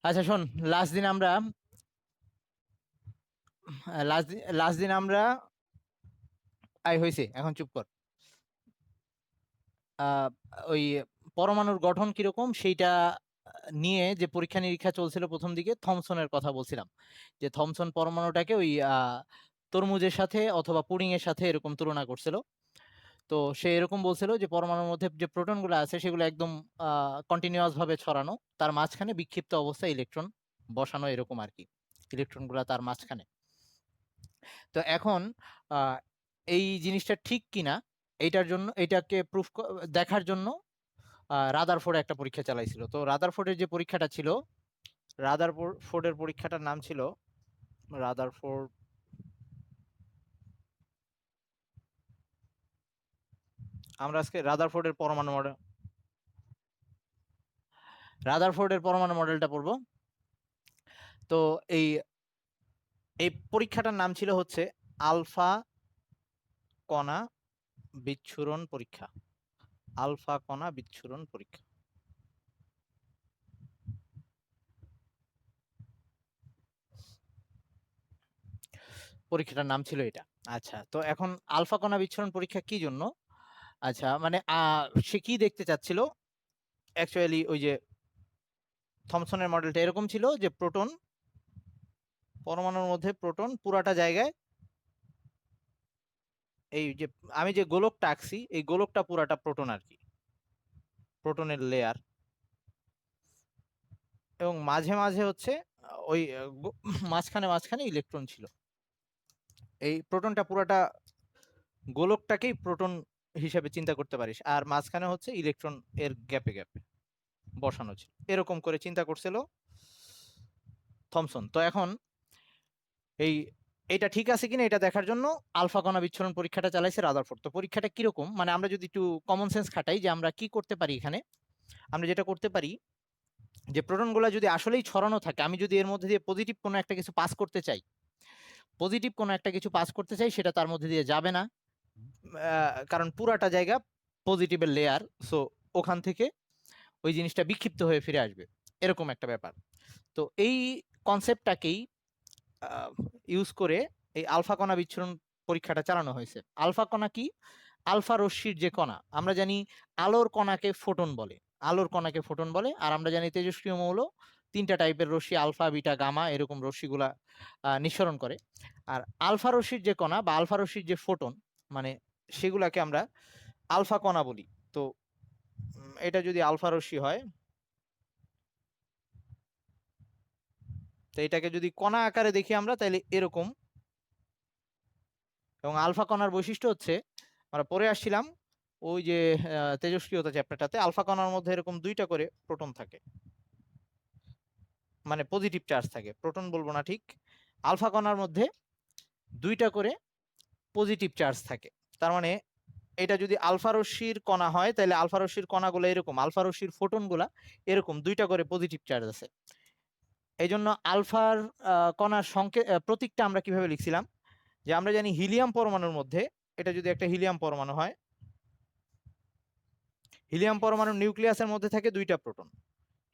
আচ্ছা শোন, লাস্ট দিন আমরা লাস্ট দিন আমরা আই হয়েছে, এখন চুপ কর। আহ, ওই পরমাণুর গঠন কিরকম সেইটা নিয়ে যে পরীক্ষা নিরীক্ষা চলছিল, প্রথম দিকে থমসনের কথা বলছিলাম, যে থমসন পরমাণুটাকে ওই তরমুজের সাথে অথবা পুডিং এর সাথে এরকম তুলনা করছিল। তো সে এরকম বলছিল যে পরমাণুর মধ্যে যে প্রোটন গুলো আছে সেগুলো একদম কন্টিনিউয়াস ভাবে ছড়ানো, তার মাঝখানে বিক্ষিপ্ত অবস্থায় ইলেকট্রন বসানো, এরকম আর কি, ইলেকট্রন গুলা তার মাঝখানে। তো এখন আহ, এই জিনিসটা ঠিক কিনা এইটার জন্য, এটাকে দেখার জন্য রাদারফোর্ড একটা পরীক্ষা চালাইছিল। তো রাদারফোর্ডের যে পরীক্ষাটা ছিল, রাদারফোর্ডের পরীক্ষাটার নাম ছিল রাদারফোর্ড, আমরা আজকে রাদারফোর্ডের পরমাণু মডেলটা পড়বো। তো এই এই পরীক্ষাটার নাম ছিল হচ্ছে আলফা কণা বিচ্ছুরণ পরীক্ষা। আলফা কণা বিচ্ছুরণ পরীক্ষা, পরীক্ষাটার নাম ছিল এটা। আচ্ছা, তো এখন আলফা কণা বিচ্ছুরণ পরীক্ষা কি জন্য? আচ্ছা, মানে সে কি দেখতে চাচ্ছিল অ্যাকচুয়ালি? ওই যে থমসনের মডেলটা এরকম ছিল যে প্রোটন, পরমাণুর মধ্যে প্রোটন পুরাটা জায়গায়, এই যে আমি যে গোলকটা আঁকছি এই গোলকটা পুরাটা প্রোটন আর কি, প্রোটনের লেয়ার, এবং মাঝে মাঝে হচ্ছে ওই মাঝখানে মাঝখানে ইলেকট্রন ছিল। এই প্রোটনটা পুরাটা গোলকটাকেই প্রোটন হিসেবে চিন্তা করতে পারিস, আর মাঝখানে হচ্ছে ইলেকট্রন এর গ্যাপে গ্যাপে বসানো ছিল, এরকম করে চিন্তা করছিল থমসন। তো এখন এই এটা ঠিক আছে কিনা এটা দেখার জন্য আলফা কণা বিচ্ছুরণ পরীক্ষাটা চালাইছে রাদারফোর্ড। তো পরীক্ষাটা কিরকম, মানে আমরা যদি একটু কমন সেন্স খাটাই, যে আমরা কি করতে পারি এখানে, আমরা যেটা করতে পারি যে প্রোটনগুলো যদি আসলেই ছড়ানো থাকে, আমি যদি এর মধ্যে দিয়ে পজিটিভ কোনো একটা কিছু পাস করতে চাই, সেটা তার মধ্যে দিয়ে যাবে না, কারণ পুরাটা জায়গা পজিটিভের লেয়ার। সো ওখান থেকে ওই জিনিসটা বিক্ষিপ্ত হয়ে ফিরে আসবে, এরকম একটা ব্যাপার। তো এই কনসেপ্টটাকেই ইউজ করে এই আলফা কণা বিচ্ছুরণ পরীক্ষাটা চালানো হয়েছে। আলফা কণা কি? আলফা রশ্মির যে কণা, আমরা জানি আলোর কণাকে ফোটন বলে, আর আমরা জানি তেজস্ক্রিয় মৌল তিনটা টাইপের রশ্মি, আলফা বিটা গামা, এরকম রশ্মিগুলা নিঃসরণ করে। আর আলফা রশ্মির যে কণা বা আলফা রশ্মির যে ফোটন, মানে সেগুলাকে আমরা আলফা কণা বলি। তো এটা যদি আলফা রশ্মি হয়, তো এটাকে যদি কণা আকারে দেখি আমরা তাহলে এরকম। এবং আলফা কণার বৈশিষ্ট্য হচ্ছে, আমরা পরে আসছিলাম ওই যে তেজস্ক্রিয়তা চ্যাপ্টারটাতে, আলফা কণার মধ্যে এরকম দুইটা করে প্রোটন থাকে, মানে পজিটিভ চার্জ থাকে, প্রোটন বলবো না ঠিক, আলফা কণার মধ্যে দুইটা করে পজিটিভ চার্জ থাকে। তার মানে এটা যদি আলফা রশ্মির কণা হয় তাহলে আলফা রশ্মির কণাগুলো এরকম, আলফা রশ্মির ফোটনগুলা এরকম দুইটা করে পজিটিভ চার্জ আছে। এই জন্য আলফার কণার সংকেত প্রতীকটা আমরা কিভাবে লিখছিলাম, যে আমরা জানি হিলিয়াম পরমাণুর মধ্যে, এটা যদি একটা হিলিয়াম পরমাণু হয়, হিলিয়াম পরমাণুর নিউক্লিয়াসের মধ্যে থাকে দুইটা প্রোটন,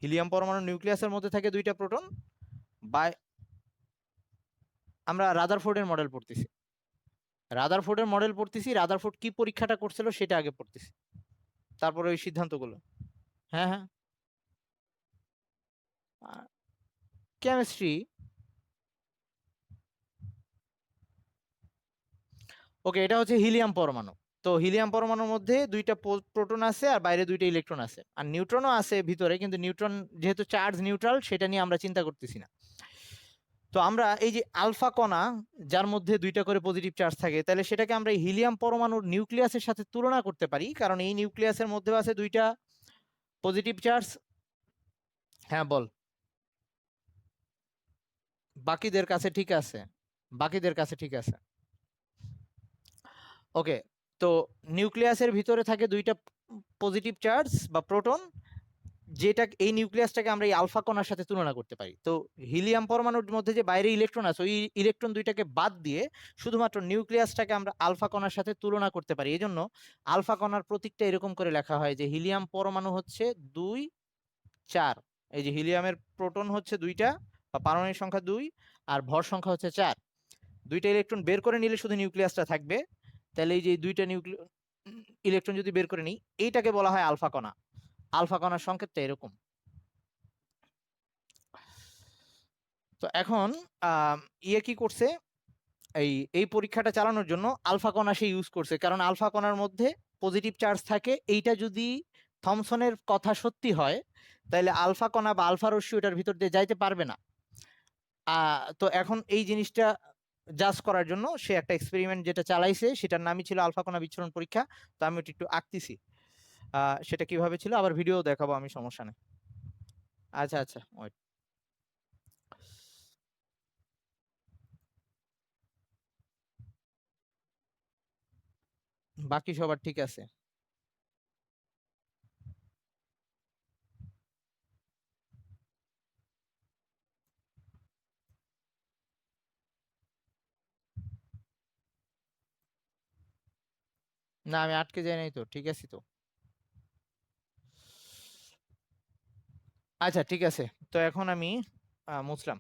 হিলিয়াম পরমাণুর নিউক্লিয়াসের মধ্যে থাকে দুইটা প্রোটন। বাই, আমরা রাদারফোর্ডের মডেল পড়তেছি, রাদারফোর্ড কি পরীক্ষাটা করছিল সেটা আগে পড়তেছি, তারপরে ওই সিদ্ধান্তগুলো। হ্যাঁ হ্যাঁ, কেমিস্ট্রি। ওকে, এটা হচ্ছে হিলিয়াম পরমাণু। তো হিলিয়াম পরমাণুর মধ্যে দুইটা প্রোটন আছে আর বাইরে দুইটা ইলেকট্রন আছে, আর নিউট্রনও আছে ভিতরে, কিন্তু নিউট্রন যেহেতু চার্জ নিউট্রাল সেটা নিয়ে আমরা চিন্তা করতেছি না। তো আমরা এই যে আলফা কণা যার মধ্যে দুইটা করে পজিটিভ চার্জ থাকে, তাহলে সেটাকে আমরা হিলিয়াম পরমাণুর নিউক্লিয়াসের সাথে তুলনা করতে পারি, কারণ এই নিউক্লিয়াসের মধ্যে আছে দুইটা পজিটিভ চার্জ। হ্যাঁ বল। বাকিদের কাছে ঠিক আছে, বাকিদের কাছে ঠিক আছে। ওকে, তো নিউক্লিয়াসের ভিতরে থাকে দুইটা পজিটিভ চার্জ বা প্রোটন, যেটা এই নিউক্লিয়াসটাকে আমরা এই আলফা কণার সাথে তুলনা করতে পারি। তো হিলিয়াম পরমাণুর মধ্যে যে বাইরে ইলেকট্রন আছে ওই ইলেকট্রন দুইটাকে বাদ দিয়ে শুধুমাত্র নিউক্লিয়াসটাকে আমরা আলফা কণার সাথে তুলনা করতে পারি। এই জন্য আলফা কণার প্রতীকটা এরকম করে লেখা হয় যে হিলিয়াম পরমাণু হচ্ছে 2 4, এই যে হিলিয়ামের প্রোটন হচ্ছে 2টা, বা পারমাণবিক সংখ্যা 2, আর ভর সংখ্যা হচ্ছে 4। 2টা ইলেকট্রন বের করে নিলে শুধু নিউক্লিয়াসটা থাকবে। তাহলে এই যে 2টা ইলেকট্রন যদি বের করে নিই, এইটাকে বলা হয় আলফা কণা। আলফা কণার সংকেতটা এরকম। তো এখন ইয়ে কি করছে, এই পরীক্ষাটা চালানোর জন্য আলফা কণা সে ইউজ করছে, কারণ আলফা কণার মধ্যে পজিটিভ চার্জ থাকে। এইটা যদি থমসনের কথা সত্যি হয়, তাহলে আলফা কণা বা আলফা রশ্মি ওটার ভিতর দিয়ে যাইতে পারবে না। তো এখন এই জিনিসটা জাজ করার জন্য সে একটা এক্সপেরিমেন্ট যেটা চালাইছে, সেটার নামই ছিল আলফা কণা বিচ্ছুরণ পরীক্ষা। তো আমি একটু আঁকতেছি, সেটা কিভাবে ছিল, আবার ভিডিও দেখাবো আমি, সমস্যা নেই। আচ্ছা আচ্ছা, ওয়েট। বাকি সবার ঠিক আছে? না, আমি আটকে যাই নাই তো, ঠিক আছে তো। আচ্ছা ঠিক আছে, তো এখন আমি মুছলাম।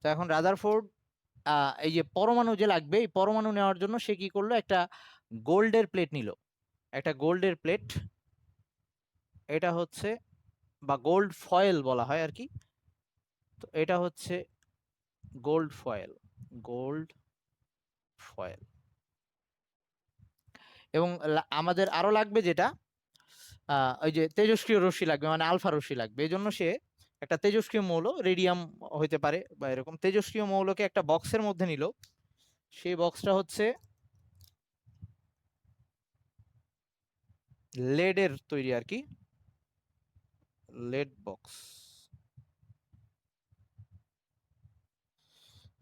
তো এখন রাদারফোর্ড এই যে পরমাণু যে লাগবে, এই পরমাণু নেওয়ার জন্য সে কি করলো, একটা গোল্ডের প্লেট নিল। একটা গোল্ডের প্লেট, এটা হচ্ছে, বা গোল্ড ফয়েল বলা হয় আর কি। তো এটা হচ্ছে গোল্ড ফয়েল, গোল্ড ফয়েল। এবং আমাদের আরো লাগবে যেটা, ওই যে তেজস্ক্রিয় রশ্মি লাগবে, মানে আলফা রশ্মি লাগবে। এই জন্য সে একটা তেজস্ক্রিয় মৌল, রেডিয়াম হইতে পারে বা এরকম তেজস্ক্রিয় মৌলকে একটা বক্সের মধ্যে নিল। সেই বক্সটা হচ্ছে লেডের তৈরি আর কি, লেড বক্স।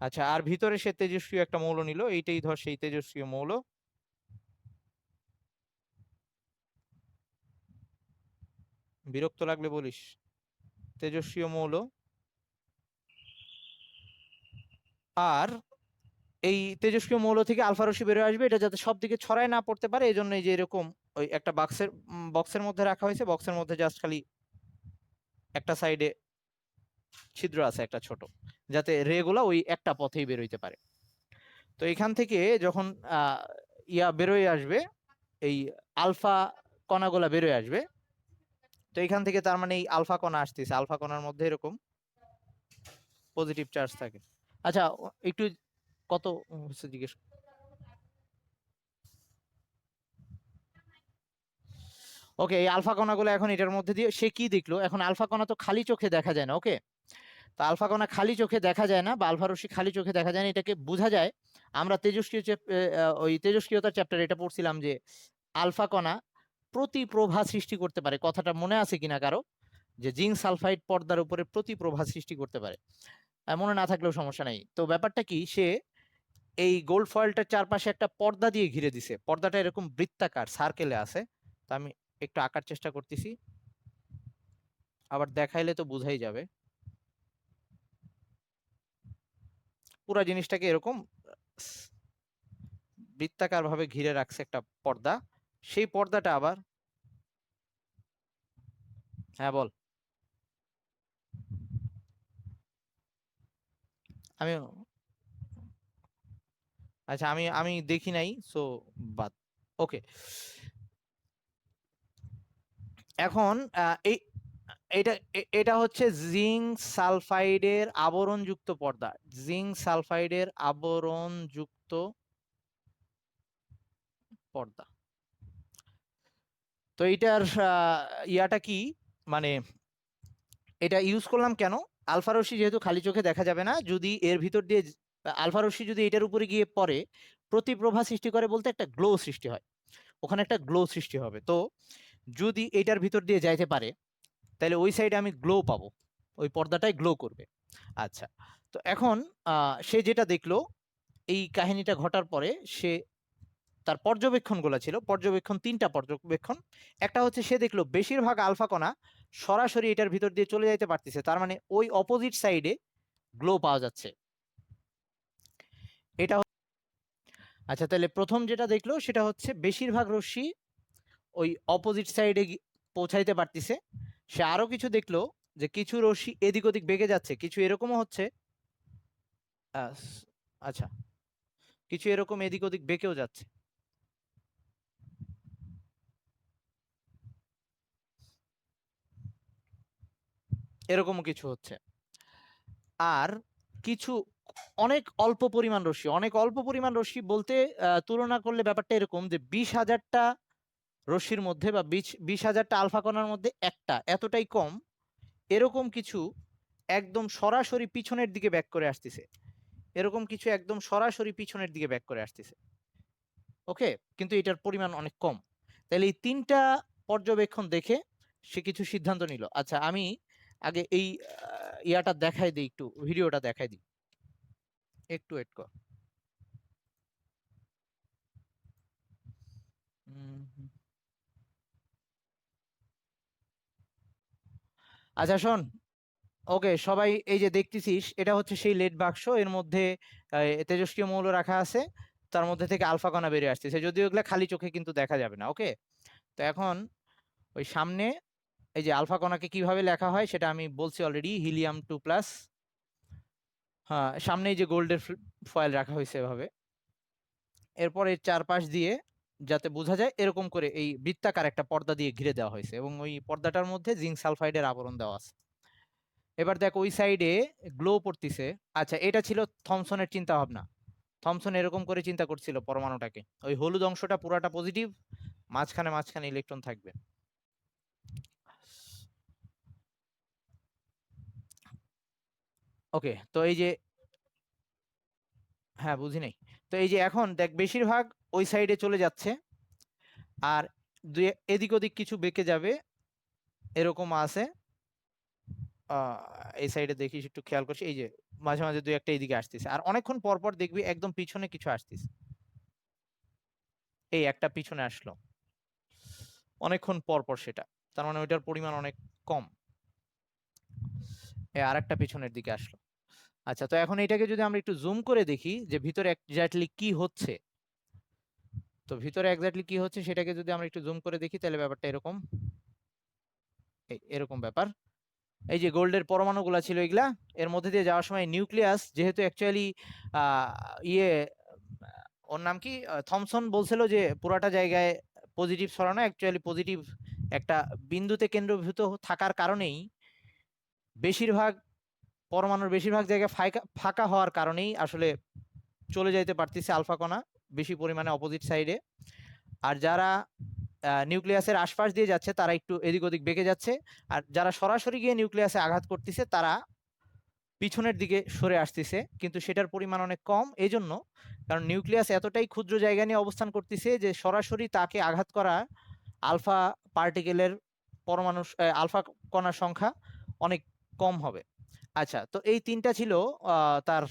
আচ্ছা, আর ভিতরে সে তেজস্ক্রিয় একটা মৌল নিল, এইটাই ধর সেই তেজস্ক্রিয় মৌল। বিরক্ত লাগলে বলিস। তেজস্ক্রিয় মৌল, আর এই তেজস্ক্রিয় মৌল থেকে আলফা রশ্মি বেরোয় আসবে, এটা যাতে সব দিকে ছড়ায় না পড়তে পারে, এই জন্য এই যে এরকম ওই একটা বক্সের মধ্যে রাখা হয়েছে। বক্সের মধ্যে জাস্ট খালি একটা সাইডে ছিদ্র আছে একটা ছোট, যাতে রে গুলা ওই একটা পথেই বেরোইতে পারে। তো এখান থেকে যখন বেরোয় আসবে, এই আলফা কণাগুলা বেরোয় আসবে। তো এখান থেকে তার মানে এই আলফা কণা আসতেছে, আলফা কণার মধ্যে এরকম পজিটিভ চার্জ থাকে। আচ্ছা, একটু কত হচ্ছে জিজ্ঞেস। ওকে, এই আলফা কণাগুলো এখন এটার মধ্যে দিয়ে সে কি দেখলো, এখন আলফা কণা তো খালি চোখে দেখা যায় না। ওকে, তো আলফা কণা খালি চোখে দেখা যায় না, বা আলফা রশ্মি খালি চোখে দেখা যায় না, এটাকে বোঝা যায়। আমরা তেজস্ক্রিয় ওই তেজস্ক্রিয়তার চ্যাপ্টারে এটা পড়ছিলাম যে আলফা কণা প্রতিপ্রভা সৃষ্টি করতে পারে। কথাটা মনে আছে কিনা কারো, যে জিঙ্ক সালফাইড পর্দার উপরে প্রতিপ্রভা সৃষ্টি করতে পারে? মনে না থাকলেও সমস্যা নাই। তো ব্যাপারটা কি, সে এই গোল্ড ফয়েলটার চারপাশে একটা পর্দা দিয়ে ঘিরে দিছে। পর্দাটা এরকম বৃত্তাকার সার্কেলে আছে। তো আমি একটু আঁকার চেষ্টা করতেছি, আবার দেখাইলে তো বুঝাই যাবে। পুরো জিনিসটাকে এরকম বৃত্তাকার ভাবে ঘিরে রাখছে একটা পর্দা। সেই পর্দাটা আবার, হ্যাঁ বল। আমি, আচ্ছা, আমি আমি দেখি নাই, সো বাদ। ওকে, এখন এই এটা হচ্ছে জিঙ্ক সালফাইডের আবরণযুক্ত পর্দা। জিঙ্ক সালফাইডের আবরণযুক্ত পর্দা। তো এইটার ইয়াটা কি, মানে এটা ইউজ করলাম কেন? আলফা রশ্মি যেহেতু খালি চোখে দেখা যাবে না, যদি এর ভিতর দিয়ে আলফা রশ্মি যদি এটার উপরে গিয়ে পড়ে, প্রতিপ্রভা সৃষ্টি করে বলতে একটা গ্লো সৃষ্টি হয়, ওখানে একটা গ্লো সৃষ্টি হবে। তো যদি এটার ভিতর দিয়ে যাইতে পারে, তাহলে ওই সাইডে আমি গ্লো পাবো, ওই পর্দাটাই গ্লো করবে। আচ্ছা, তো এখন সে যেটা দেখলো, এই কাহিনীটা ঘটার পরে সে তার পর্যবেক্ষণগুলো ছিল, পর্যবেক্ষণ 3টা পর্যবেক্ষণ। একটা হচ্ছে সে দেখলো বেশিরভাগ আলফা কণা সরাসরি এটার ভিতর দিয়ে চলে যাইতে পারতেছে, তার মানে ওই অপোজিট সাইডে গ্লো পাওয়া যাচ্ছে। এটা আচ্ছা, তাহলে প্রথম যেটা দেখলো সেটা হচ্ছে বেশিরভাগ রশ্মি ওই অপোজিট সাইডে পৌঁছাইতে পারতেছে। সে আরো কিছু দেখলো যে কিছু রশ্মি এদিক ওদিক বেঁকে যাচ্ছে, কিছু এরকমও হচ্ছে। আচ্ছা, কিছু এরকম এদিক ওদিক বেঁকেও যাচ্ছে। এরকমও কিছু হচ্ছে। আর কিছু অনেক অল্প পরিমাণ রশ্মি, অনেক অল্প পরিমাণ রশ্মি বলতে তুলনা করলে ব্যাপারটা এরকম যে 20,000টা রশ্মির মধ্যে বা 20,000টা আলফা কণার মধ্যে একটা, এতটাই কম। এরকম কিছু একদম সরাসরি পিছনের দিকে ব্যাক করে আসতেছে, এরকম কিছু একদম সরাসরি পিছনের দিকে ব্যাক করে আসতেছে। ওকে, কিন্তু এটার পরিমাণ অনেক কম। তাহলে এই তিনটা পর্যবেক্ষণ দেখে সে কিছু সিদ্ধান্ত নিল। আচ্ছা, আমি আগে এই ইয়াটা দেখাই দিই, একটু ভিডিওটা দেখাই দিই, একটু ওয়েট কর। আচ্ছা শোন, ওকে সবাই, এই যে দেখতেছিস এটা হচ্ছে সেই লেড বাক্স, এর মধ্যে তেজস্ক্রিয় মৌল রাখা আছে, তার মধ্যে থেকে আলফা কণা বেরিয়ে আসতেছে, যদিও এগুলা খালি চোখে কিন্তু দেখা যাবে না। ওকে, তো এখন ওই সামনে এই যে আলফা কণাকে কিভাবে লেখা হয় সেটা আমি বলছি অলরেডি, He2+। হ্যাঁ, সামনে এই যে গোল্ডের ফয়েল রাখা হয়েছে এভাবে, এরপর এর চারপাশ দিয়ে যাতে বোঝা যায় এরকম করে এই বৃত্তাকার একটা পর্দা দিয়ে ঘিরে দেওয়া হয়েছে, এবং ওই পর্দাটার মধ্যে জিঙ্ক সালফাইডের আবরণ দেওয়া আছে। এবার দেখ ওই সাইডে গ্লো পড়তিছে। আচ্ছা, এটা ছিল থমসনের চিন্তা ভাবনা। থমসন এরকম করে চিন্তা করছিল পরমাণুটাকে, ওই হলুদ অংশটা পুরাটা পজিটিভ, মাঝখানে মাঝখানে ইলেকট্রন থাকবে। ওকে, তো এই যে, হ্যাঁ বুঝি নাই। তো এই যে এখন দেখ বেশিরভাগ ওই সাইডে চলে যাচ্ছে, আর দুই এদিক ওদিক কিছু বেঁকে যাবে, এরকম আছে। এই সাইডে দেখিস, একটু খেয়াল করছি, এই যে মাঝে মাঝে দুই একটা এইদিকে আসতেছে, আর অনেকক্ষণ পর পর দেখবি একদম পিছনে কিছু আসতেছে। এই একটা পিছনে আসলো অনেকক্ষণ পর পর, সেটা তার মানে ওইটার পরিমাণ অনেক কম। আর একটা পিছনের দিকে আসলো। আচ্ছা, তো এখন এটাকে যদি আমরা একটু জুম করে দেখি যে ভিতরে এক্স্যাক্টলি কি হচ্ছে, তো ভিতরে এক্স্যাক্টলি কি হচ্ছে সেটাকে যদি আমরা একটু জুম করে দেখি, তাহলে ব্যাপারটা এরকম, এরকম ব্যাপার। এই যে গোল্ডের পরমাণুগুলা ছিল এগুলা, এর মধ্যে দিয়ে যাওয়ার সময় নিউক্লিয়াস যেহেতু অ্যাকচুয়ালি ইয়ে, ওর নাম কি, থমসন বলছিল যে পুরাটা জায়গায় পজিটিভ ছড়ানো, অ্যাকচুয়ালি পজিটিভ একটা বিন্দুতে কেন্দ্রীভূত থাকার কারণেই বেশিরভাগ পরমাণুর বেশিরভাগ জায়গা ফাঁকা ফাঁকা হওয়ার কারণেই আসলে চলে যাইতে পারতেছে আলফা কণা বেশি পরিমাণে অপোজিট সাইডে। আর যারা নিউক্লিয়াসের আশপাশ দিয়ে যাচ্ছে তারা একটু এদিক ওদিক বেঁকে যাচ্ছে, আর যারা সরাসরি গিয়ে নিউক্লিয়াসে আঘাত করতেছে তারা পিছনের দিকে সরে আসতেছে, কিন্তু সেটার পরিমাণ অনেক কম। এই জন্য, কারণ নিউক্লিয়াস এতটাই ক্ষুদ্র জায়গা নিয়ে অবস্থান করতেছে যে সরাসরি তাকে আঘাত করা আলফা পার্টিকেলের পরমাণু, আলফা কণার সংখ্যা অনেক কম হবে। আচ্ছা, তো এই তিনটা ছিল তার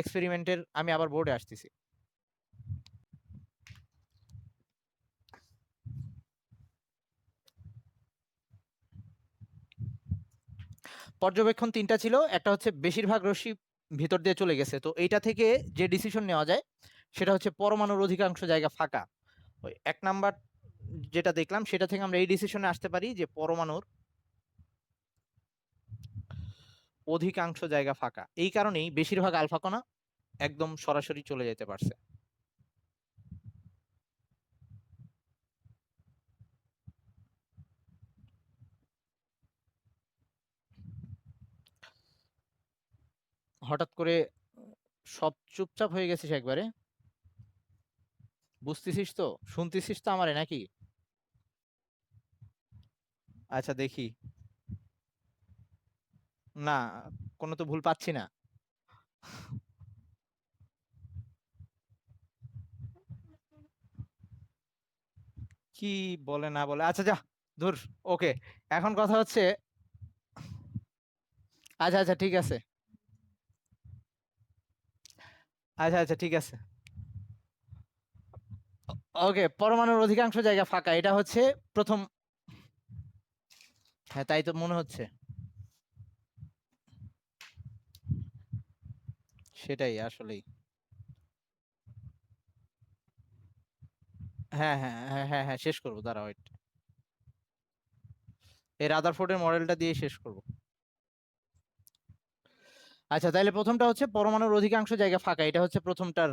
এক্সপেরিমেন্টের। আমি আবার বোর্ডে আসতেছি। পর্যবেক্ষণ তিনটা ছিল, একটা হচ্ছে বেশিরভাগ রশ্মি ভিতর দিয়ে চলে গেছে, তো এইটা থেকে যে ডিসিশন নেওয়া যায় সেটা হচ্ছে পরমাণুর অধিকাংশ জায়গা ফাঁকা। ওই 1 নাম্বার যেটা দেখলাম সেটা থেকে আমরা এই ডিসিশনে আসতে পারি যে পরমাণুর অধিকাংশ জায়গা ফাঁকা, এই কারণেই বেশিরভাগ আলফা কণা একদম সরাসরি চলে যেতে পারছে। হঠাৎ করে সব চুপচাপ হয়ে গেছিস একবারে, বুঝতেছিস তো, শুনতেছিস তো আমারে নাকি? আচ্ছা দেখি, না কোনো তো ভুল পাচ্ছি না। কি বলে না বলে, আচ্ছা যা, ধুর। ওকে, এখন কথা হচ্ছে, আচ্ছা আচ্ছা ঠিক আছে, আচ্ছা আচ্ছা ঠিক আছে। ওকে, পরমাণুর অধিকাংশ জায়গা ফাঁকা, এটা হচ্ছে প্রথম। হ্যাঁ তাই তো মনে হচ্ছে। সেটাই আসলেই। হ্যাঁ হ্যাঁ হ্যাঁ হ্যাঁ হ্যাঁ, শেষ করবো, দাঁড়াও wait। এই রাদারফোর্ডের মডেলটা দিয়ে শেষ করবো। আচ্ছা, তাহলে প্রথমটা হচ্ছে পরমাণুর অধিকাংশ জায়গা ফাঁকা, এটা হচ্ছে প্রথমটার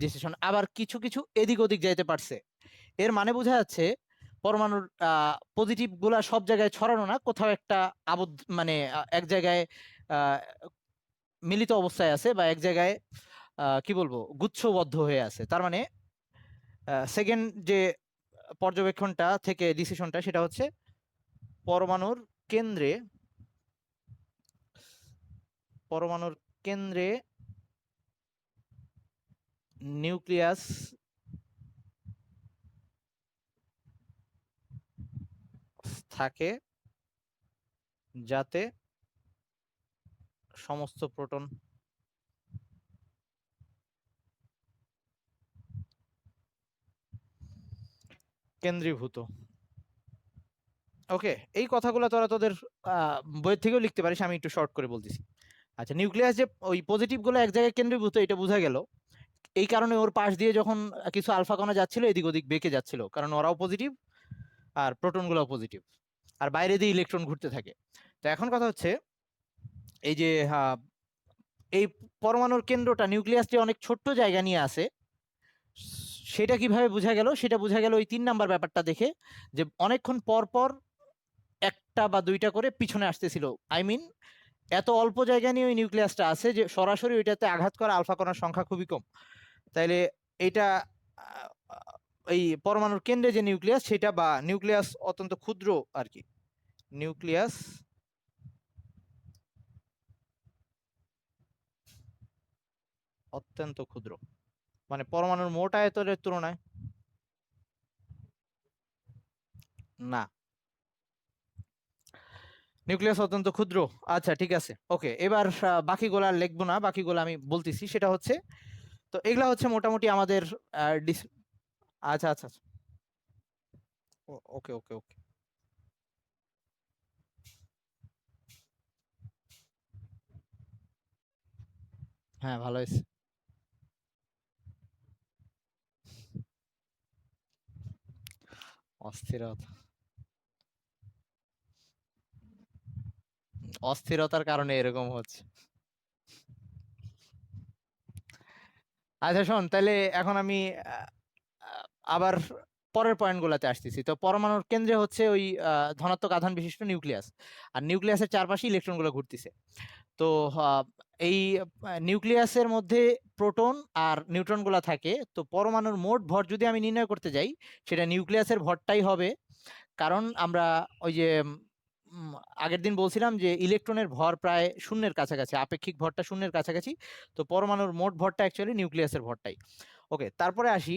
ডিসিশন। আবার কিছু কিছু এদিক ওদিক যাইতে পারছে, এর মানে বোঝা যাচ্ছে পরমাণুর পজিটিভ গুলা সব জায়গায় ছড়ানো না, কোথাও একটা আবদ্ধ, মানে এক জায়গায় আহ, মিলিত অবস্থায় আছে, বা এক জায়গায় কি বলবো, গুচ্ছবদ্ধ হয়ে আছে। তার মানে সেকেন্ড যে পর্যবেক্ষণটা থেকে ডিসিশনটা, সেটা হচ্ছে পরমাণুর কেন্দ্রে, পরমাণুর কেন্দ্রে নিউক্লিয়াস থাকে, যাতে সমস্ত প্রোটন কেন্দ্রীভূত। ওকে, এই কথাগুলো তোরা তোদের বইয়ের থেকেও লিখতে পারিস, আমি একটু শর্ট করে বলতেছি। আচ্ছা, নিউক্লিয়াস যে ওই পজিটিভ গুলো এক জায়গায় কেন্দ্রীভূত, এটা বোঝা গেল। এই কারণে ওর পাশ দিয়ে যখন কিছু আলফা কণা যাচ্ছিল, এদিক ওদিক বেঁকে যাচ্ছিল, কারণ ওরাও পজিটিভ আর প্রোটন গুলাও পজিটিভ, আর বাইরে দিয়ে ইলেকট্রন ঘুরতে থাকে। তো এখন কথা হচ্ছে, এই যে এই পরমাণুর কেন্দ্রটা, নিউক্লিয়াস যে অনেক ছোট্ট জায়গা নিয়ে আছে, সেটা কিভাবে বোঝা গেল? সেটা বোঝা গেল ওই 3 নাম্বার ব্যাপারটা দেখে, যে অনেকক্ষণ পর পর একটা বা দুইটা করে পিছনে আসতেছিল। আই মিন, এত অল্প জায়গা নিয়ে ওই নিউক্লিয়াসটা আছে যে সরাসরি ওইটাতে আঘাত করা আলফা কণার সংখ্যা খুবই কম। তাইলে এটা এই পরমাণুর কেন্দ্রে যে নিউক্লিয়াস, সেটা বা নিউক্লিয়াস অত্যন্ত ক্ষুদ্র আর কি, নিউক্লিয়াস অত্যন্ত ক্ষুদ্র, মানে পরমাণুর মোট আয়তনের তুলনায় না, নিউক্লিয়াস অত্যন্ত ক্ষুদ্র। আচ্ছা ঠিক আছে, ওকে, এবার বাকিগুলো আর লিখবো না, বাকিগুলো আমি বলতেছি। সেটা হচ্ছে, তো এগুলা হচ্ছে মোটামুটি আমাদের আচ্ছা আচ্ছা আচ্ছা, ওকে ওকে ওকে। হ্যাঁ, ভালো হয়েছে। অস্থিরতা, অস্থিরতার কারণে এরকম হচ্ছে। আচ্ছা শোন, তাহলে এখন আমি আহ, আহ, আবার পরের পয়েন্ট গুলাতে আসতেছি। তো পরমাণুর কেন্দ্রে হচ্ছে ওই ধনাত্মক আধান বিশিষ্ট নিউক্লিয়াস, আর নিউক্লিয়াসের চারপাশে ইলেকট্রন গুলো ঘুরতেছে। তো আহ, এই নিউক্লিয়াসের মধ্যে প্রোটন আর নিউট্রন গুলা থাকে। তো পরমাণুর মোট ভর যদি আমি নির্ণয় করতে যাই, সেটা নিউক্লিয়াসের ভরটাই হবে। কারণ আমরা ওই যে উম, আগের দিন বলছিলাম যে ইলেকট্রনের ভর প্রায় শূন্যের কাছাকাছি, আপেক্ষিক ভরটা শূন্যের কাছাকাছি। তো পরমাণুর মোট ভরটা অ্যাকচুয়ালি নিউক্লিয়াসের ভরটাই। ওকে, তারপরে আসি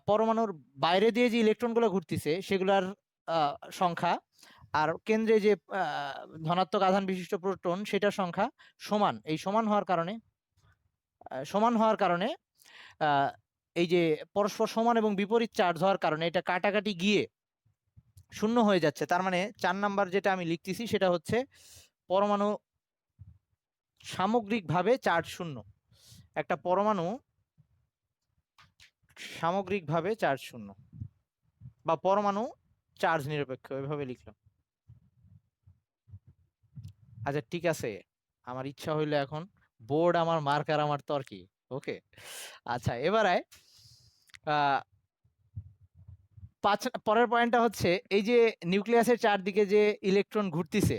পরমাণুর বাইরে দিয়ে যে ইলেকট্রনগুলো ঘুরতেছে সেগুলার সংখ্যা, আর কেন্দ্রে যে ধনাত্মক আধান বিশিষ্ট প্রোটন সেটার সংখ্যা সমান। এই সমান হওয়ার কারণে আহ, এই যে পরস্পর সমান এবং বিপরীত চার্জ হওয়ার কারণে এটা কাটাকাটি গিয়ে শূন্য হয়ে যাচ্ছে। তার মানে 4 নাম্বার যেটা আমি লিখতেছি, সেটা হচ্ছে পরমাণু সামগ্রিকভাবে চার্জ শূন্য। একটা পরমাণু সামগ্রিকভাবে চার্জ শূন্য, বা পরমাণু চার্জ নিরপেক্ষ, এভাবে লিখলাম। আচ্ছা ঠিক আছে, আমার ইচ্ছা হইলো এখন বোর্ড আমার, মার্কার আমার, তর্কি। ওকে, আচ্ছা এবারে আহ পরের পয়েন্টটা হচ্ছে, এই যে নিউক্লিয়াসের চারদিকে যে ইলেকট্রন ঘুরতিছে,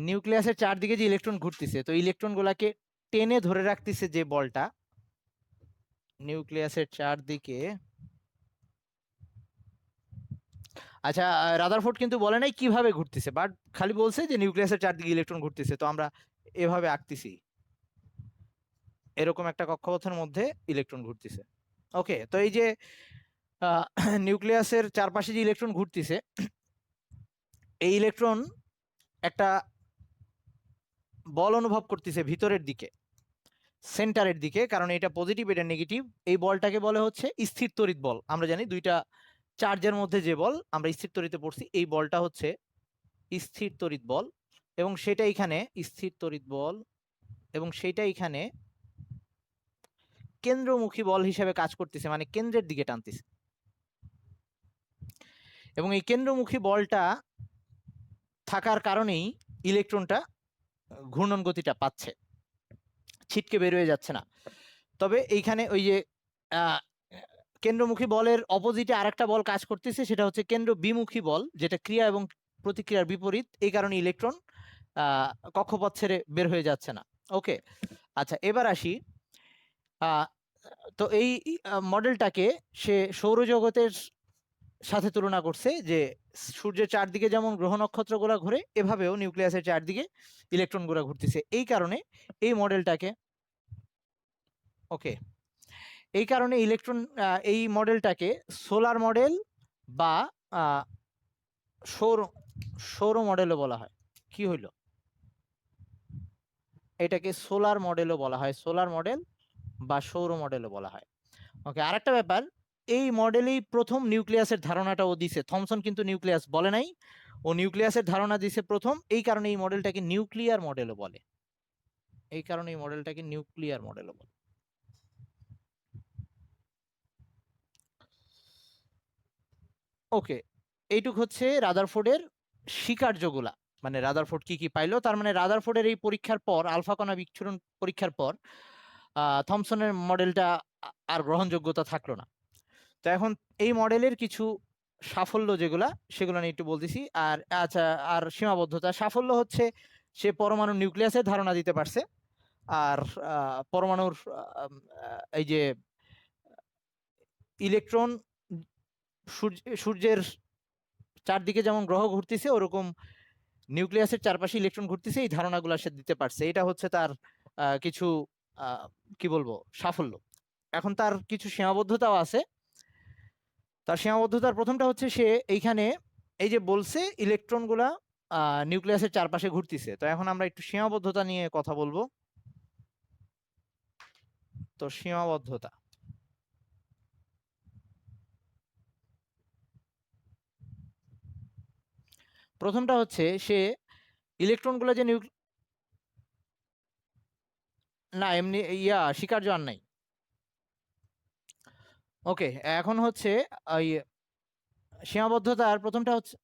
নিউক্লিয়াসের চারদিকে যে ইলেকট্রন ঘুরতিছে, তো ইলেকট্রন গুলাকে টেনে ধরে রাখতেছে যে বলটা নিউক্লিয়াসের চারদিকে। আচ্ছা, রাদারফোর্ড কিন্তু বলে নাই কিভাবে ঘুরতেছে, বাট খালি বলছে যে নিউক্লিয়াসের চারদিকে ইলেকট্রন ঘুরতেছে। তো আমরা এভাবে আঁকতেছি, এরকম একটা কক্ষপথের মধ্যে ইলেকট্রন ঘুরতেছে। ওকে, তো এই যে নিউক্লিয়াসের চারপাশে যে ইলেকট্রন ঘুরতেছে, এই ইলেকট্রন একটা বল অনুভব করতেছে ভিতরের দিকে, সেন্টারের দিকে, কারণ এটা পজিটিভ এটা নেগেটিভ। এই বলটাকে বলে হচ্ছে স্থির তড়িৎ বল। আমরা জানি দুইটা চার্জের মধ্যে যে বল আমরা স্থির তড়িতে পড়ছি, এই বলটা হচ্ছে স্থির তড়িৎ বল, এবং সেটা এখানে স্থির তড়িৎ বল এবং সেটা এখানে কেন্দ্রমুখী বল হিসেবে কাজ করতেছে, মানে কেন্দ্রের দিকে টানতেছে। এবং এই কেন্দ্রমুখী বলটা থাকার কারণেই ইলেকট্রনটা ঘূর্ণন গতিটা পাচ্ছে, ছিটকে বের হয়ে যাচ্ছে না। তবে এইখানে ওই যে কেন্দ্রমুখী বলের অপোজিটে আরেকটা বল কাজ করতেছে, সেটা হচ্ছে কেন্দ্র বিমুখী বল, যেটা ক্রিয়া এবং প্রতিক্রিয়ার বিপরীত। এই কারণে ইলেকট্রন কক্ষপথ ছেড়ে বের হয়ে যাচ্ছে না। ওকে, আচ্ছা এবার আসি। তো এই মডেলটাকে সে সৌরজগতের সাথে তুলনা করছে, যে সূর্যের চারদিকে যেমন গ্রহ নক্ষত্রগুলো ঘুরে, এভাবেও নিউক্লিয়াসের চারদিকে ইলেকট্রনগুলো ঘুরতেছে। এই কারণে এই মডেলটাকে, ওকে, এই কারণে এই মডেলটাকে সোলার মডেল বা সৌর সৌর মডেলও বলা হয়। কি হইল, এটাকে সোলার মডেলও বলা হয়, সোলার মডেল বা সৌর মডেলও বলা হয়। ওকে, আরেকটা ব্যাপার, এই মডেলেই প্রথম নিউক্লিয়াসের ধারণাটা ও দিছে। থমসন কিন্তু নিউক্লিয়াস বলে নাই, ও নিউক্লিয়াসের ধারণা দিছে প্রথম। এই কারণে এই মডেলটাকে নিউক্লিয়ার মডেলও বলে, এই কারণে এই মডেলটাকে নিউক্লিয়ার মডেলও বলে। ওকে, এইটুক হচ্ছে রাদারফোর্ডের স্বীকার্যগুলা, মানে রাদারফোর্ড কি কি পাইলো। তার মানে রাদারফোর্ডের এই পরীক্ষার পর, আলফা কণা বিচ্ছুরণ পরীক্ষার পর থমসনের মডেলটা আর গ্রহণযোগ্যতা থাকলো না। তো এখন এই মডেলের কিছু সাফল্য যেগুলা, সেগুলো নিয়ে একটু বলতেছি। আর আচ্ছা, আর সীমাবদ্ধতা, সাফল্য হচ্ছে সে পরমাণু নিউক্লিয়াসের ধারণা দিতে পারছে। আর পরমাণুর এই যে ইলেকট্রন সূর্যের চারদিকে যেমন গ্রহ ঘুরতেছে, ওরকম নিউক্লিয়াসের চারপাশে ইলেকট্রন ঘুরতেছে, এই ধারণাগুলো সে দিতে পারছে। এটা হচ্ছে তার কিছু কি বলবো সাফল্য। এখন তার কিছু সীমাবদ্ধতাও আছে। তার সীমাবদ্ধতার প্রথমটা হচ্ছে সে এইখানে এই যে বলছে ইলেকট্রনগুলা নিউক্লিয়াসের চারপাশে ঘুরতেছে। তো এখন আমরা একটু সীমাবদ্ধতা নিয়ে কথা বলবো। তো সীমাবদ্ধতা, প্রথমটা হচ্ছে সে ইলেকট্রনগুলো যে না এমনি স্বীকার্য আর নাই। ওকে, এখন হচ্ছে ওই সীমাবদ্ধতার প্রথমটা হচ্ছে,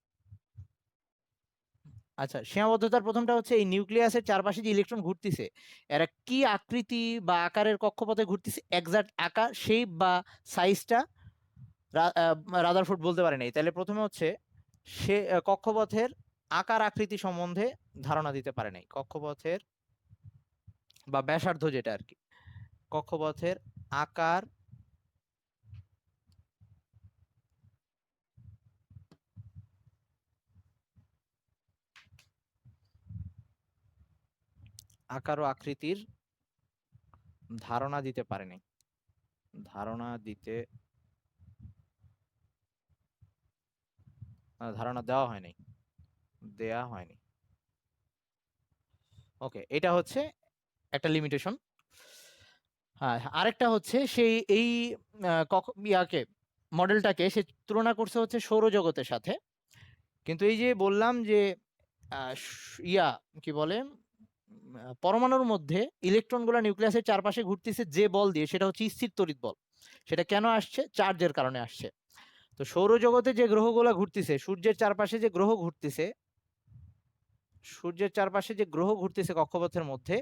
আচ্ছা সীমাবদ্ধতার প্রথমটা হচ্ছে এই নিউক্লিয়াসের চারপাশে যে ইলেকট্রন ঘুরতেছে, এরা কি আকৃতি বা আকারের কক্ষপথে ঘুরতেছে, এক্সাক্ট আকার, শেপ বা সাইজটা রাদারফোর্ড বলতে পারে নাই। তাহলে প্রথমে হচ্ছে সে কক্ষপথের আকার আকৃতি সম্বন্ধে ধারণা দিতে পারে নাই। কক্ষপথের বা ব্যাসার্ধ যেটা আর কি, কক্ষপথের আকার আকার ও আকৃতির ধারণা দিতে পারে নাই, ধারণা দিতে ধারণা দেওয়া হয় নাই, দেয়া হয়নি। ওকে, এটা হচ্ছে একটা লিমিটেশন। হ্যাঁ, আরেকটা হচ্ছে সেই এই ইয়াকে মডেলটাকে সে তুলনা করছে হচ্ছে সৌরজগতের সাথে। কিন্তু এই যে বললাম যে কি বলে পরমাণুর মধ্যে ইলেকট্রনগুলো নিউক্লিয়াসের চারপাশে ঘুরতেছে যে বল দিয়ে, সেটা হচ্ছে স্থির তড়িৎ বল। সেটা কেন আসছে? চার্জের কারণে আসছে। তো সৌরজগতে যে গ্রহগুলো ঘুরতেছে, সূর্যের চারপাশে যে গ্রহ ঘুরতেছে, সূর্যের চারপাশে যে গ্রহ ঘুরতেছে কক্ষপথের মধ্যে,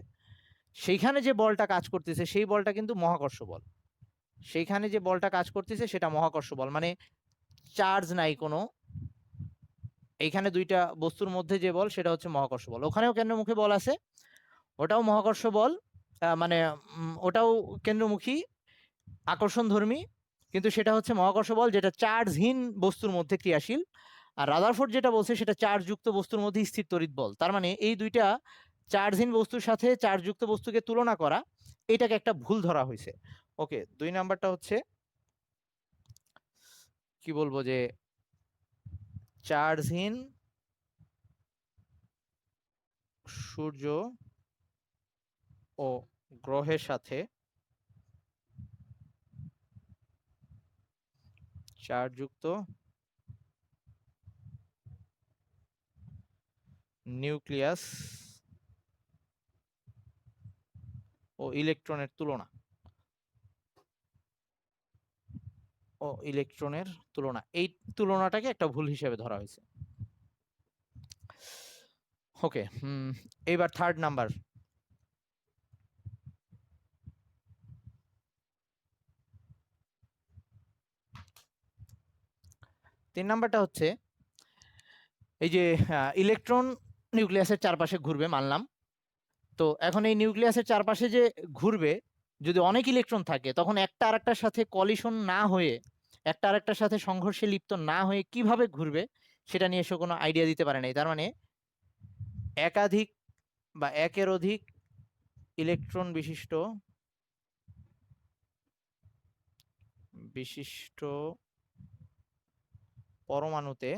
সেইখানে যে বলটা কাজ করতেছে সেই বলটা কিন্তু মহাকর্ষ বল। সেইখানে যে বলটা কাজ করতেছে সেটা মহাকর্ষ বল, মানে চার্জ নাই কোনো। এইখানে দুইটা বস্তুর মধ্যে যে বল সেটা হচ্ছে মহাকর্ষ বল। ওখানেও কেন্দ্রমুখী বল আছে, ওটাও মহাকর্ষ বল, মানে ওটাও কেন্দ্রমুখী আকর্ষণধর্মী, কিন্তু সেটা হচ্ছে মহাকর্ষ বল যেটা চার্জহীন বস্তুর মধ্যে ক্রিয়াশীল। আর রাদারফোর্ড যেটা বলছে সেটা চার্জযুক্ত বস্তুর মধ্যে স্থির তড়িৎ বল। তার মানে এই দুইটা চার্জহীন বস্তুর সাথে চার্জযুক্ত বস্তুকে তুলনা করা, এটাকে একটা ভুল ধরা হয়েছে। ওকে, 2 নাম্বারটা হচ্ছে কি বলবো, যে চার্জহীন সূর্য ও গ্রহের সাথে চার্জযুক্ত নিউক্লিয়াস ও ইলেকট্রনের তুলনা, ও ইলেকট্রনের তুলনা, এই তুলনাটাকে একটা ভুল হিসেবে ধরা হয়েছে। ওকে, এইবার থার্ড নাম্বার। তিন নাম্বারটা হচ্ছে এই যে ইলেকট্রন নিউক্লিয়াসের চারপাশে ঘুরবে মানলাম। তো এখন এই নিউক্লিয়াসের চারপাশে যে ঘুরবে, যদি অনেক ইলেকট্রন থাকে তখন একটা আরেকটার সাথে কলিশন না হয়ে, একটা আরেকটার সাথে সংঘর্ষে লিপ্ত না হয়ে কিভাবে ঘুরবে সেটা নিয়ে সে কোনো আইডিয়া দিতে পারে নাই। তার মানে একাধিক বা একের অধিক ইলেকট্রন বিশিষ্ট বিশিষ্ট পরমাণুতে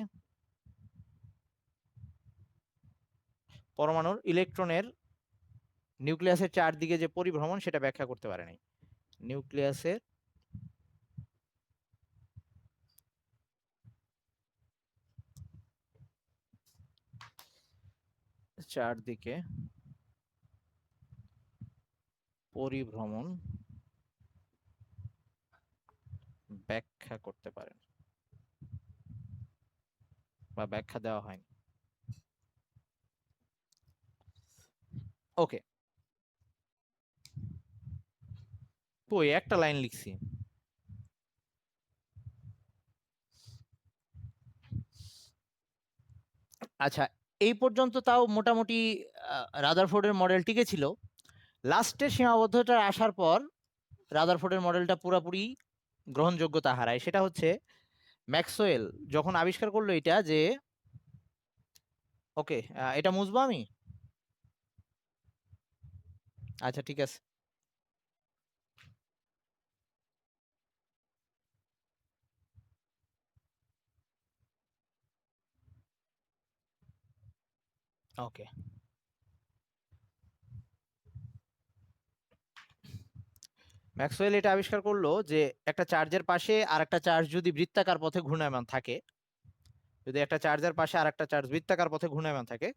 পরমাণুর ইলেকট্রনের নিউক্লিয়াসের চারদিকে যে পরিভ্রমণ সেটা ব্যাখ্যা করতে পারে নাই। নিউক্লিয়াসের চারদিকে পরিভ্রমণ ব্যাখ্যা করতে পারেন বা ব্যাখ্যা দেওয়া হয়নি। ওকে, ওই একটা লাইন লিখছি। আচ্ছা, এই পর্যন্ত তাও মোটামুটি রাদারফোর্ডের মডেল টিকে ছিল। লাস্টের সীমাবদ্ধতা আসার পর রাদারফোর্ডের মডেলটা পুরোপুরি গ্রহণযোগ্যতা হারায়। সেটা হচ্ছে ম্যাক্সওয়েল যখন আবিষ্কার করলো এটা যে, ওকে এটা মুছবো আমি। আচ্ছা ঠিক আছে। ওকে, ম্যাক্সওয়েল এটা আবিষ্কার করলো যে একটা চার্জের পাশে আর একটা চার্জ যদি বৃত্তাকার পথে ঘূর্ণায়মান থাকে, যদি একটা চার্জের পাশে আর একটা চার্জ বৃত্তাকার পথে ঘূর্ণায়মান থাকে,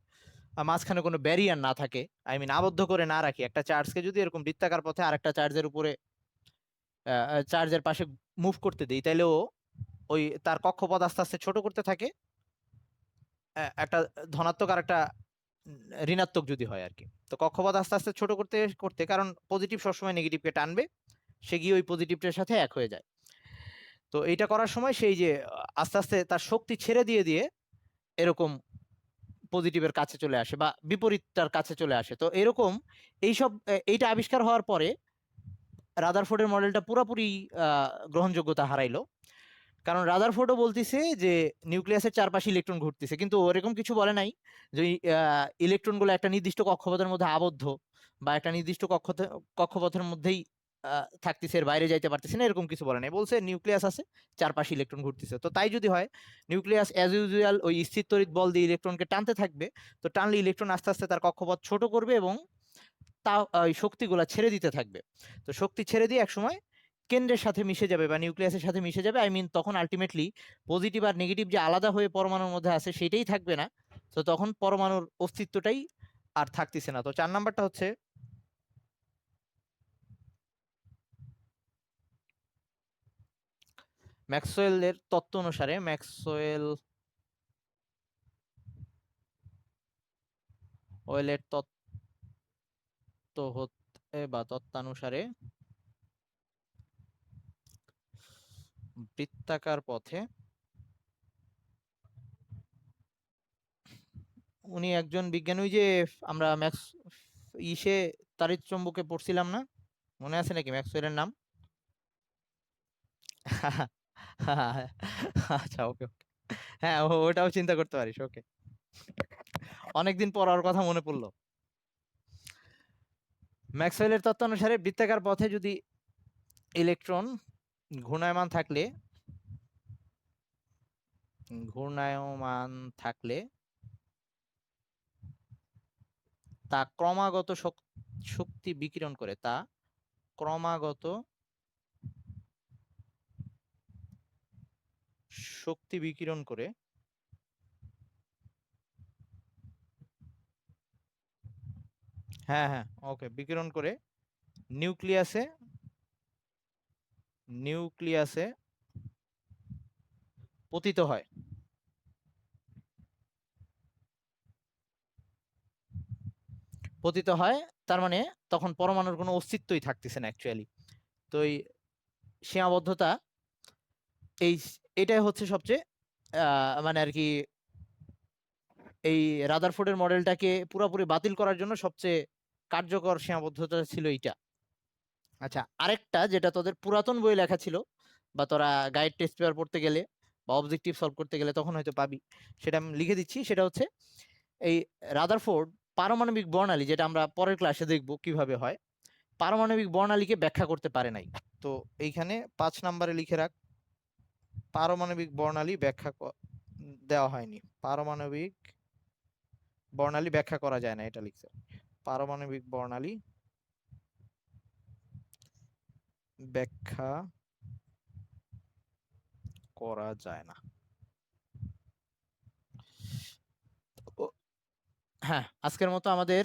মাঝখানে কোনো ব্যারিয়ার না থাকে, আই মিন আবদ্ধ করে না রাখি, একটা চার্জকে যদি এরকম বৃত্তাকার পথে আরেকটা চার্জের উপরে চার্জের পাশে মুভ করতে দিই, তাহলে ও ওই তার কক্ষপথ আস্তে আস্তে ছোট করতে থাকে, একটা ধনাত্মক আর একটা ঋণাত্মক যদি হয় আর কি। তো কক্ষপথ আস্তে আস্তে ছোট করতে করতে, কারণ পজিটিভ সবসময় নেগেটিভকে টানবে, সে গিয়ে ওই পজিটিভটার সাথে এক হয়ে যায়। তো এইটা করার সময় সেই যে আস্তে আস্তে তার শক্তি ছেড়ে দিয়ে দিয়ে এরকম পজিটিভের কাছে চলে আসে বা বিপরীতটার কাছে চলে আসে। তো এরকম এইসব এইটা আবিষ্কার হওয়ার পরে রাদারফোর্ডের মডেলটা পুরোপুরি গ্রহণযোগ্যতা হারাইলো। কারণ রাদারফোর্ডও বলতেছে যে নিউক্লিয়াসের চারপাশে ইলেকট্রন ঘুরতেছে, কিন্তু ওরকম কিছু বলে নাই যে ইলেকট্রনগুলো একটা নির্দিষ্ট কক্ষপথের মধ্যে আবদ্ধ বা একটা নির্দিষ্ট কক্ষপথের মধ্যেই থাকতেছে, এর বাইরে যাইতে পারতেছে না, এরকম কিছু বলে নাই। বলছে নিউক্লিয়াস আছে, চারপাশে ইলেকট্রন ঘুরতেছে। তো তাই যদি হয়, নিউক্লিয়াস অ্যাজ ইউজুয়াল ওই স্থির তড়িৎ বল দিয়ে ইলেকট্রনকে টানতে থাকবে। তো টানলে ইলেকট্রন আস্তে আস্তে তার কক্ষপথ ছোট করবে এবং তা ওই শক্তিগুলা ছেড়ে দিতে থাকবে। তো শক্তি ছেড়ে দিয়ে একসময় কেন্দ্রের সাথে মিশে যাবে বা নিউক্লিয়াসের সাথে মিশে যাবে, আই মিন তখন আলটিমেটলি পজিটিভ আর নেগেটিভ যে আলাদা হয়ে পরমাণুর মধ্যে আছে সেটাই থাকবে না। তো তখন পরমাণুর অস্তিত্বটাই আর থাকতেছে না। তো 4 নাম্বারটা হচ্ছে ম্যাক্সওয়েলের তত্ত্ব অনুসারে, ওয়েলের তত্ত্ব হতে বা তত্ত্বানুসারে বৃত্তাকার পথে, উনি একজন বিজ্ঞানী, ওই যে আমরা ম্যাক্স ইসে তাড়িৎ চৌম্বকে পড়ছিলাম না, মনে আছে নাকি ম্যাক্সওয়েলের নাম? আচ্ছা ওকে, হ্যাঁ ওটাও চিন্তা করতে পারিস। ওকে, অনেকদিন পর ওর কথা মনে পড়লো। ম্যাক্সওয়েলের তত্ত্ব অনুসারে বৃত্তাকার পথে যদি ইলেকট্রন ঘূর্ণায়মান থাকলে ঘূর্ণায়মান থাকলে তা ক্রমাগত শক্তি বিকিরণ করে, তা ক্রমাগত শক্তি বিকিরণ করে হ্যাঁ হ্যাঁ ওকে বিকিরণ করে নিউক্লিয়াসে নিউক্লিয়াসে পতিত হয়। পতিত হয় তার মানে তখন পরমাণুর কোনো অস্তিত্বই থাকতেছে না অ্যাকচুয়ালি। তো এই সীমাবদ্ধতা এই এটাই হচ্ছে সবচেয়ে মানে আর কি এই রাদারফোর্ডের মডেলটাকে পুরোপুরি বাতিল করার জন্য সবচেয়ে কার্যকর সীমাবদ্ধতা ছিল এইটা। আচ্ছা, আরেকটা যেটা তোদের পুরাতন বই লেখা ছিল বা তোরা গাইড টেস্ট পেপার পড়তে গেলে বা অবজেক্টিভ সলভ করতে গেলে তখন হয়তো পাবি, সেটা আমি লিখে দিচ্ছি। সেটা হচ্ছে এই রাদারফোর্ড পারমাণবিক বর্ণালী, যেটা আমরা পরের ক্লাসে দেখব কিভাবে হয়, পারমাণবিক বর্ণালীকে ব্যাখ্যা করতে পারে নাই। তো এইখানে 5 নম্বরে লিখে রাখ, পারমাণবিক বর্ণালী ব্যাখ্যা দেওয়া হয়নি। পারমাণবিক বর্ণালী ব্যাখ্যা করা যায় না, এটা লিখতে। পারমাণবিক বর্ণালী ব্যাখ্যা করা যায় না। হ্যাঁ, আজকের মতো আমাদের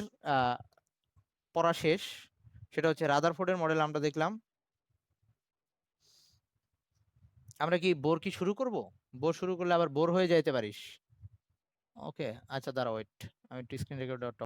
পড়া শেষ। সেটা হচ্ছে রাদারফোর্ডের মডেল আমরা দেখলাম। আমরা কি বোর কি শুরু করব? বোর শুরু করলে আবার বোর হয়ে যাইতে পারিস। ওকে, আচ্ছা দাঁড়া, ওয়েট, আমি একটু স্ক্রিন রেকর্ডার